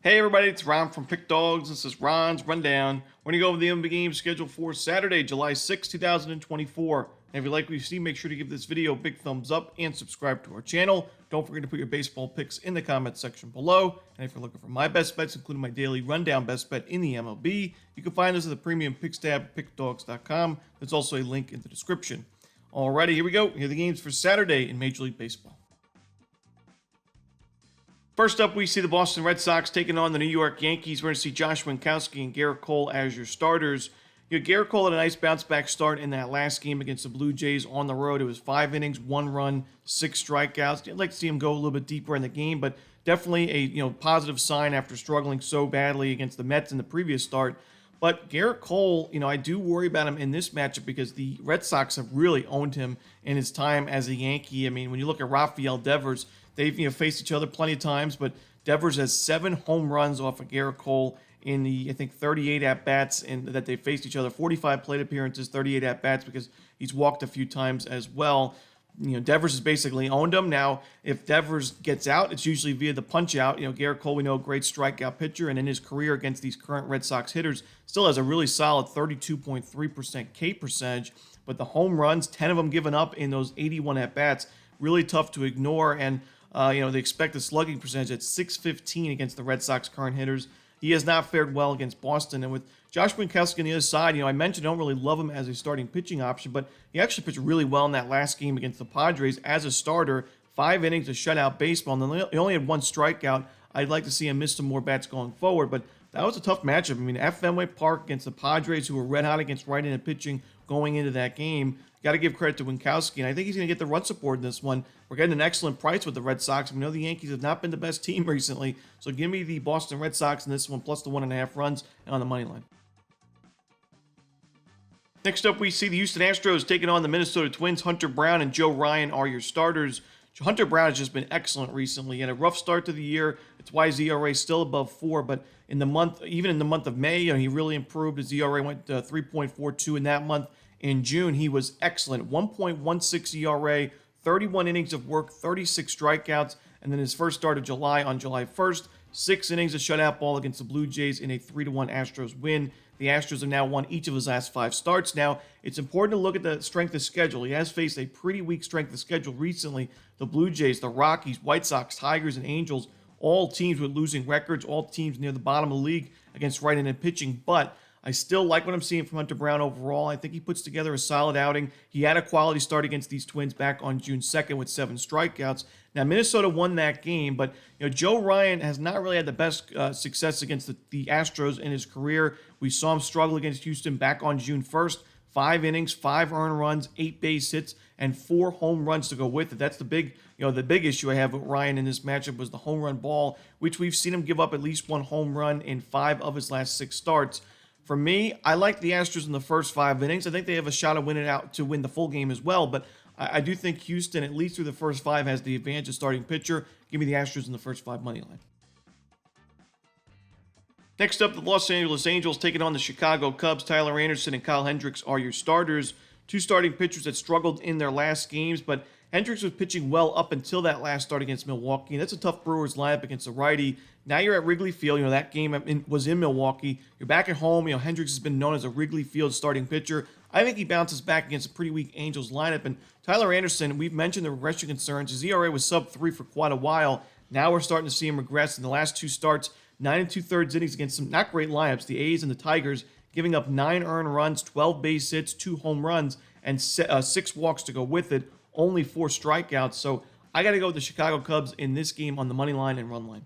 Hey everybody, it's Ron from Pick Dawgz. This is Ron's Rundown. We're going to go over the MLB games scheduled for Saturday, July 6, 2024. And if you like what you see, make sure to give this video a big thumbs up and subscribe to our channel. Don't forget to put your baseball picks in the comments section below. And if you're looking for my best bets, including my daily rundown best bet in the MLB, you can find this at the premium picks tab at pickdawgz.com. There's also a link in the description. Alrighty, here we go. Here are the games for Saturday in Major League Baseball. First up, we see the Boston Red Sox taking on the New York Yankees. We're going to see Josh Winkowski and Garrett Cole as your starters. Garrett Cole had a nice bounce-back start in that last game against the Blue Jays on the road. It was 5 innings, 1 run, 6 strikeouts. I'd like to see him go a little bit deeper in the game, but definitely a positive sign after struggling so badly against the Mets in the previous start. But Garrett Cole, I do worry about him in this matchup because the Red Sox have really owned him in his time as a Yankee. I mean, when you look at Rafael Devers, they've faced each other plenty of times, but Devers has 7 home runs off of Garrett Cole in the, 38 at-bats that they faced each other. 45 plate appearances, 38 at-bats because he's walked a few times as well. Devers has basically owned him. Now, if Devers gets out, it's usually via the punch-out. Garrett Cole, we know, great strikeout pitcher, and in his career against these current Red Sox hitters, still has a really solid 32.3% K percentage, but the home runs, 10 of them given up in those 81 at-bats, really tough to ignore, and they expect a slugging percentage at .615 against the Red Sox current hitters. He has not fared well against Boston. And with Josh Winkowski on the other side, I mentioned I don't really love him as a starting pitching option, but he actually pitched really well in that last game against the Padres as a starter. 5 innings of shutout baseball, and he only had 1 strikeout. I'd like to see him miss some more bats going forward, but that was a tough matchup. I mean, at Fenway Park against the Padres, who were red hot against right-handed pitching going into that game. Got to give credit to Winkowski, and I think he's going to get the run support in this one. We're getting an excellent price with the Red Sox. We know the Yankees have not been the best team recently, so give me the Boston Red Sox in this one, plus the 1.5 runs, and on the money line. Next up, we see the Houston Astros taking on the Minnesota Twins. Hunter Brown and Joe Ryan are your starters. Hunter Brown has just been excellent recently. He had a rough start to the year. It's why his ERA is still above 4, but even in the month of May, he really improved. His ERA went to 3.42 in that month. In June, he was excellent. 1.16 ERA, 31 innings of work, 36 strikeouts, and then his first start of July on July 1st, 6 innings of shutout ball against the Blue Jays in a 3-1 Astros win. The Astros have now won each of his last 5 starts. Now, it's important to look at the strength of schedule. He has faced a pretty weak strength of schedule recently. The Blue Jays, the Rockies, White Sox, Tigers, and Angels, all teams with losing records, all teams near the bottom of the league against right-handed pitching, but I still like what I'm seeing from Hunter Brown overall. I think he puts together a solid outing. He had a quality start against these Twins back on June 2nd with 7 strikeouts. Now, Minnesota won that game, but Joe Ryan has not really had the best success against the Astros in his career. We saw him struggle against Houston back on June 1st. 5 innings, 5 earned runs, 8 base hits, and 4 home runs to go with it. That's the big issue I have with Ryan in this matchup was the home run ball, which we've seen him give up at least 1 home run in 5 of his last 6 starts. For me, I like the Astros in the first 5 innings. I think they have a shot of winning out to win the full game as well, but I do think Houston, at least through the first 5, has the advantage of starting pitcher. Give me the Astros in the first 5 money line. Next up, the Los Angeles Angels taking on the Chicago Cubs. Tyler Anderson and Kyle Hendricks are your starters. 2 starting pitchers that struggled in their last games, but Hendricks was pitching well up until that last start against Milwaukee, and that's a tough Brewers lineup against a righty. Now you're at Wrigley Field. That game was in Milwaukee. You're back at home. Hendricks has been known as a Wrigley Field starting pitcher. I think he bounces back against a pretty weak Angels lineup. And Tyler Anderson, we've mentioned the regression concerns. His ERA was sub-3 for quite a while. Now we're starting to see him regress in the last 2 starts. 9 2/3 innings against some not great lineups, the A's and the Tigers, giving up 9 earned runs, 12 base hits, 2 home runs, and 6 walks to go with it. Only 4 strikeouts. So I got to go with the Chicago Cubs in this game on the money line and run line.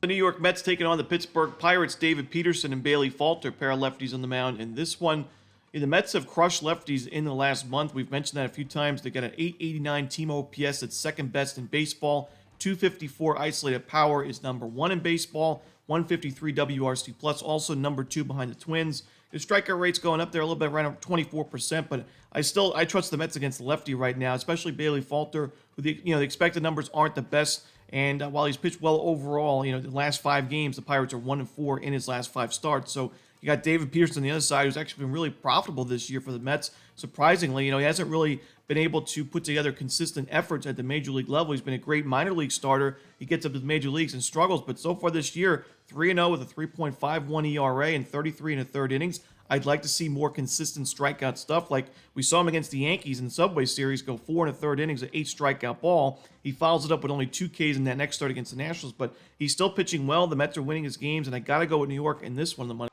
The New York Mets taking on the Pittsburgh Pirates. David Peterson and Bailey Falter, pair of lefties on the mound in this one. The Mets have crushed lefties in the last month. We've mentioned that a few times. They got an .889 team OPS that's second best in baseball. 254 isolated power is number 1 in baseball. 153 WRC plus, also number 2 behind the Twins. The strikeout rate's going up there a little bit, around 24%, but I trust the Mets against the lefty right now, especially Bailey Falter, who the expected numbers aren't the best. And while he's pitched well overall, the last 5 games, the Pirates are 1-4 in his last 5 starts. So You got David Peterson on the other side, who's actually been really profitable this year for the Mets. Surprisingly, he hasn't really been able to put together consistent efforts at the major league level. He's been a great minor league starter. He gets up to the major leagues and struggles, but so far this year, 3-0 with a 3.51 ERA and 33 1/3 innings. I'd like to see more consistent strikeout stuff. Like we saw him against the Yankees in the Subway Series, go 4 1/3 innings, an 8 strikeout ball. He follows it up with only 2 Ks in that next start against the Nationals, but he's still pitching well. The Mets are winning his games, and I got to go with New York in this one. The money.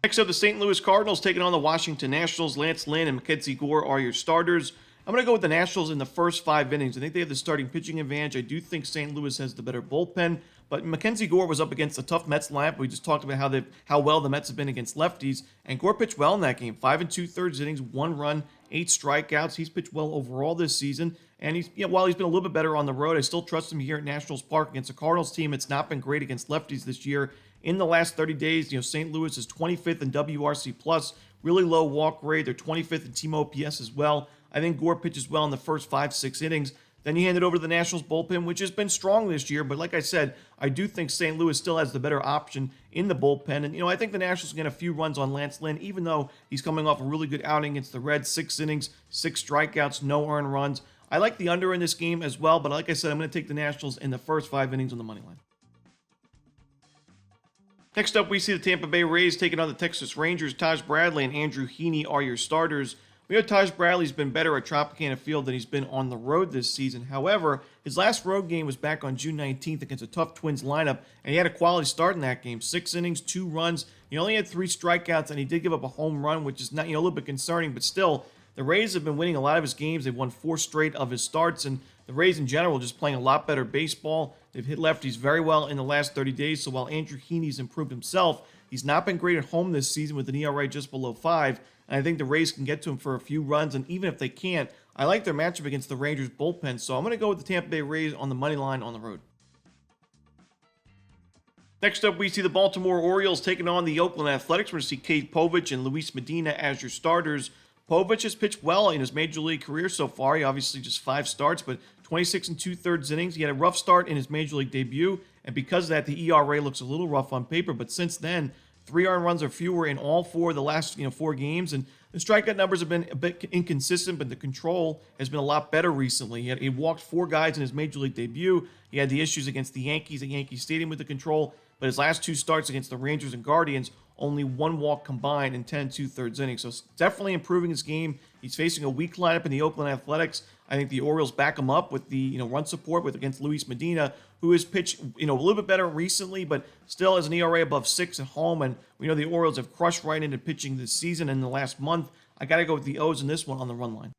Next up, the St. Louis Cardinals taking on the Washington Nationals. Lance Lynn and Mackenzie Gore are your starters. I'm going to go with the Nationals in the first 5 innings. I think they have the starting pitching advantage. I do think St. Louis has the better bullpen, but Mackenzie Gore was up against a tough Mets lineup. We just talked about how well the Mets have been against lefties, and Gore pitched well in that game. 5 2/3 innings, 1 run, 8 strikeouts. He's pitched well overall this season, and while he's been a little bit better on the road, I still trust him here at Nationals Park against a Cardinals team. It's not been great against lefties this year. In the last 30 days, St. Louis is 25th in WRC+, really low walk rate. They're 25th in team OPS as well. I think Gore pitches well in the first 5-6 innings. Then you hand it over to the Nationals bullpen, which has been strong this year. But like I said, I do think St. Louis still has the better option in the bullpen. And, I think the Nationals get a few runs on Lance Lynn, even though he's coming off a really good outing against the Reds. 6 innings, 6 strikeouts, no earned runs. I like the under in this game as well. But like I said, I'm going to take the Nationals in the first 5 innings on the money line. Next up, we see the Tampa Bay Rays taking on the Texas Rangers. Taj Bradley and Andrew Heaney are your starters. We know Taj Bradley's been better at Tropicana Field than he's been on the road this season. However, his last road game was back on June 19th against a tough Twins lineup, and he had a quality start in that game. 6 innings, 2 runs. He only had 3 strikeouts, and he did give up a home run, which is not a little bit concerning, but still, the Rays have been winning a lot of his games. They've won 4 straight of his starts, and the Rays in general are just playing a lot better baseball. They've hit lefties very well in the last 30 days, so while Andrew Heaney's improved himself, he's not been great at home this season with an ERA just below 5, and I think the Rays can get to him for a few runs, and even if they can't, I like their matchup against the Rangers bullpen, so I'm going to go with the Tampa Bay Rays on the money line on the road. Next up, we see the Baltimore Orioles taking on the Oakland Athletics. We're going to see Cade Povich and Luis Medina as your starters. Povich has pitched well in his major league career so far. He obviously just 5 starts, but 26 2/3 innings. He had a rough start in his major league debut, and because of that, the ERA looks a little rough on paper. But since then, 3 earned runs or fewer in all 4 of the last 4 games, and the strikeout numbers have been a bit inconsistent, but the control has been a lot better recently. He walked 4 guys in his major league debut. He had the issues against the Yankees at Yankee Stadium with the control, but his last 2 starts against the Rangers and Guardians, only 1 walk combined in 10 2/3 innings. So definitely improving his game. He's facing a weak lineup in the Oakland Athletics. I think the Orioles back him up with the run support against Luis Medina, who has pitched a little bit better recently, but still has an ERA above 6 at home. And we know the Orioles have crushed right into pitching this season in the last month. I got to go with the O's in this one on the run line.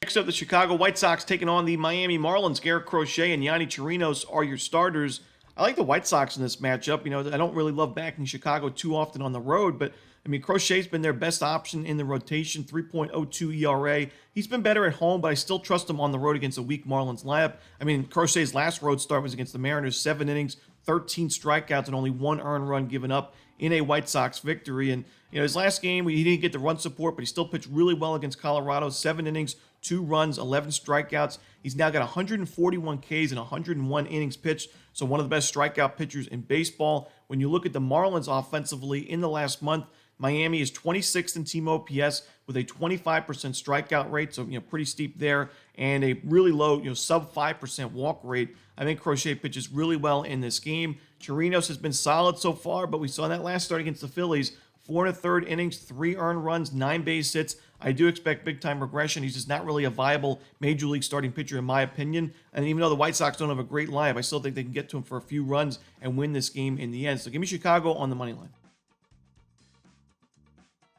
Next up, the Chicago White Sox taking on the Miami Marlins. Garrett Crochet and Yanni Chirinos are your starters. I like the White Sox in this matchup. I don't really love backing Chicago too often on the road, but Crochet's been their best option in the rotation, 3.02 ERA. He's been better at home, but I still trust him on the road against a weak Marlins lineup. Crochet's last road start was against the Mariners, 7 innings, 13 strikeouts, and only 1 earned run given up in a White Sox victory. And his last game, he didn't get the run support, but he still pitched really well against Colorado, 7 innings, 2 runs, 11 strikeouts. He's now got 141 Ks and 101 innings pitched, so one of the best strikeout pitchers in baseball. When you look at the Marlins offensively in the last month, Miami is 26th in team OPS with a 25% strikeout rate, so pretty steep there, and a really low, sub 5% walk rate. I think Crochet pitches really well in this game. Chirinos has been solid so far, but we saw that last start against the Phillies. 4 1/3 innings, 3 earned runs, 9 base hits. I do expect big-time regression. He's just not really a viable major league starting pitcher, in my opinion. And even though the White Sox don't have a great lineup, I still think they can get to him for a few runs and win this game in the end. So give me Chicago on the money line.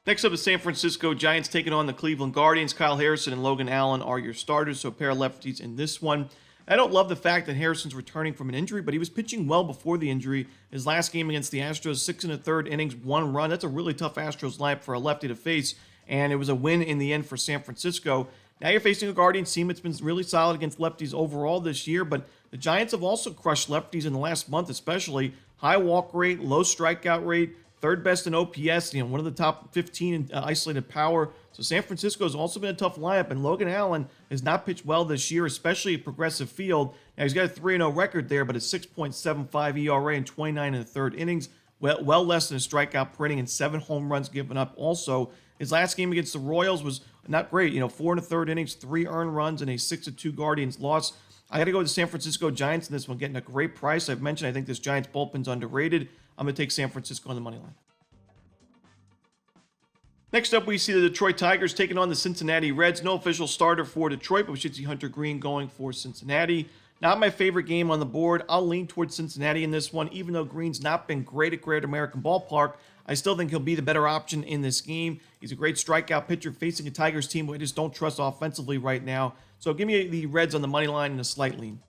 Next up, the San Francisco Giants taking on the Cleveland Guardians. Kyle Harrison and Logan Allen are your starters, so a pair of lefties in this one. I don't love the fact that Harrison's returning from an injury, but he was pitching well before the injury. His last game against the Astros, 6 1/3 innings, 1 run. That's a really tough Astros lineup for a lefty to face, and it was a win in the end for San Francisco. Now you're facing a Guardians team that's been really solid against lefties overall this year, but the Giants have also crushed lefties in the last month especially. High walk rate, low strikeout rate, third best in OPS, one of the top 15 in isolated power. So San Francisco has also been a tough lineup, and Logan Allen has not pitched well this year, especially at Progressive Field. Now, he's got a 3-0 record there, but a 6.75 ERA in 29 and a third innings, well less than a strikeout per inning, and 7 home runs given up. Also, his last game against the Royals was not great. 4 and a third innings, 3 earned runs, and a 6-2 Guardians loss. I got to go with the San Francisco Giants in this one, getting a great price. I've mentioned I think this Giants bullpen's underrated. I'm going to take San Francisco on the money line. Next up, we see the Detroit Tigers taking on the Cincinnati Reds. No official starter for Detroit, but we should see Hunter Green going for Cincinnati. Not my favorite game on the board. I'll lean towards Cincinnati in this one. Even though Green's not been great at Great American Ballpark, I still think he'll be the better option in this game. He's a great strikeout pitcher facing a Tigers team who I just don't trust offensively right now. So give me the Reds on the money line and a slight lean.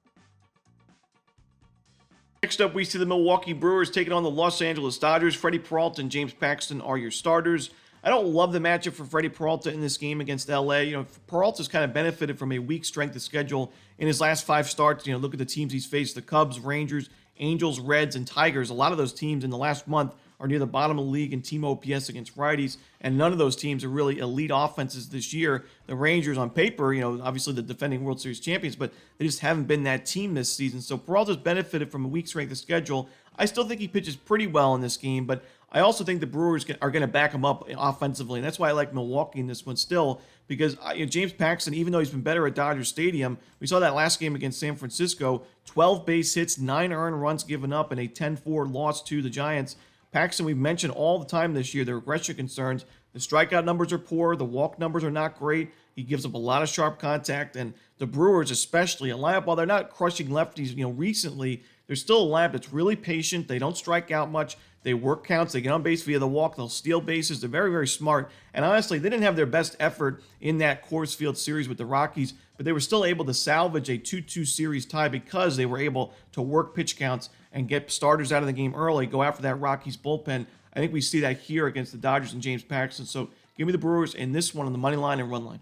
Next up, we see the Milwaukee Brewers taking on the Los Angeles Dodgers. Freddie Peralta and James Paxton are your starters. I don't love the matchup for Freddie Peralta in this game against LA. Peralta's kind of benefited from a weak strength of schedule in his last 5 starts. Look at the teams he's faced: the Cubs, Rangers, Angels, Reds, and Tigers. A lot of those teams in the last month are near the bottom of the league in team OPS against righties, and none of those teams are really elite offenses this year. The Rangers, on paper, obviously the defending World Series champions, but they just haven't been that team this season. So Peralta's benefited from a weak strength of schedule. I still think he pitches pretty well in this game, but I also think the Brewers are going to back him up offensively, and that's why I like Milwaukee in this one still, because James Paxton, even though he's been better at Dodger Stadium, we saw that last game against San Francisco, 12 base hits, 9 earned runs given up, and a 10-4 loss to the Giants. Paxton, we've mentioned all the time this year, the regression concerns. The strikeout numbers are poor. The walk numbers are not great. He gives up a lot of sharp contact. And the Brewers especially, a lineup, while they're not crushing lefties, recently, they're still a lineup that's really patient. They don't strike out much. They work counts. They get on base via the walk. They'll steal bases. They're very, very smart. And honestly, they didn't have their best effort in that Coors Field series with the Rockies, but they were still able to salvage a 2-2 series tie because they were able to work pitch counts and get starters out of the game early, go after that Rockies bullpen. I think we see that here against the Dodgers and James Paxton. So give me the Brewers in this one on the money line and run line.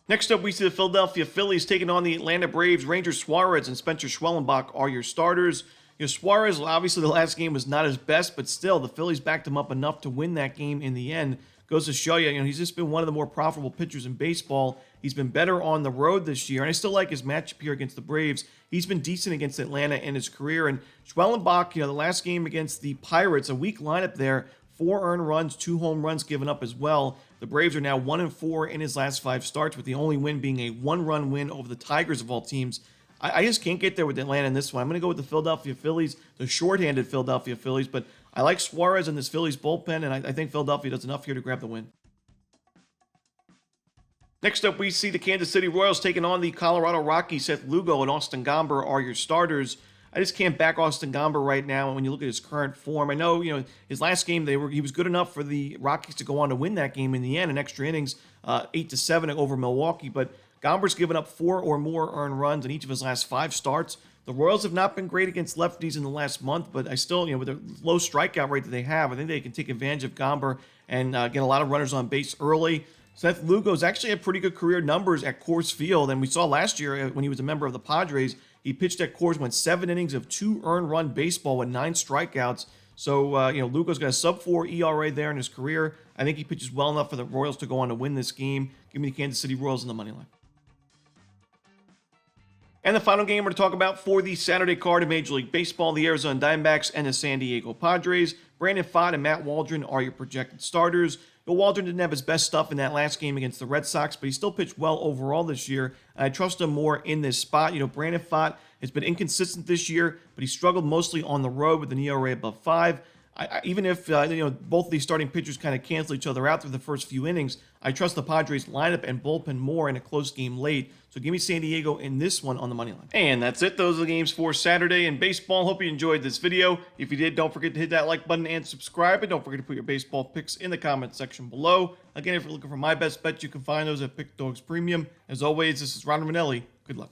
Next up, we see the Philadelphia Phillies taking on the Atlanta Braves. Ranger Suarez and Spencer Schwellenbach are your starters. Suarez, obviously the last game was not his best, but still the Phillies backed him up enough to win that game in the end. Goes to show you, he's just been one of the more profitable pitchers in baseball. He's been better on the road this year, and I still like his matchup here against the Braves. He's been decent against Atlanta in his career, and Schwellenbach, the last game against the Pirates, a weak lineup there, 4 earned runs, 2 home runs given up as well. The Braves are now 1-4 in his last 5 starts, with the only win being a 1-run win over the Tigers of all teams. I just can't get there with Atlanta in this one. I'm going to go with the Philadelphia Phillies, the shorthanded Philadelphia Phillies, but I like Suarez in this Phillies bullpen, and I think Philadelphia does enough here to grab the win. Next up, we see the Kansas City Royals taking on the Colorado Rockies. Seth Lugo and Austin Gomber are your starters. I just can't back Austin Gomber right now. And when you look at his current form, I know his last game he was good enough for the Rockies to go on to win that game in the end in extra innings, 8-7 over Milwaukee. But Gomber's given up 4 or more earned runs in each of his last 5 starts. The Royals have not been great against lefties in the last month, but I still, with the low strikeout rate that they have, I think they can take advantage of Gomber and get a lot of runners on base early. Seth Lugo's actually had pretty good career numbers at Coors Field, and we saw last year when he was a member of the Padres, he pitched at Coors, went 7 innings of 2 earned run baseball with 9 strikeouts. So, Lugo's got a sub-4 ERA there in his career. I think he pitches well enough for the Royals to go on to win this game. Give me the Kansas City Royals in the money line. And the final game we're going to talk about for the Saturday card of Major League Baseball, the Arizona Diamondbacks and the San Diego Padres. Brandon Pfaadt and Matt Waldron are your projected starters. Waldron didn't have his best stuff in that last game against the Red Sox, but he still pitched well overall this year. I trust him more in this spot. Brandon Pfaadt has been inconsistent this year, but he struggled mostly on the road with an ERA above 5. Even if both of these starting pitchers kind of cancel each other out through the first few innings, I trust the Padres lineup and bullpen more in a close game late. So give me San Diego in this one on the money line. And that's it. Those are the games for Saturday in baseball. Hope you enjoyed this video. If you did, don't forget to hit that like button and subscribe. And don't forget to put your baseball picks in the comment section below. Again, if you're looking for my best bets, you can find those at Pick Dawgz Premium. As always, this is Ron Romanelli. Good luck.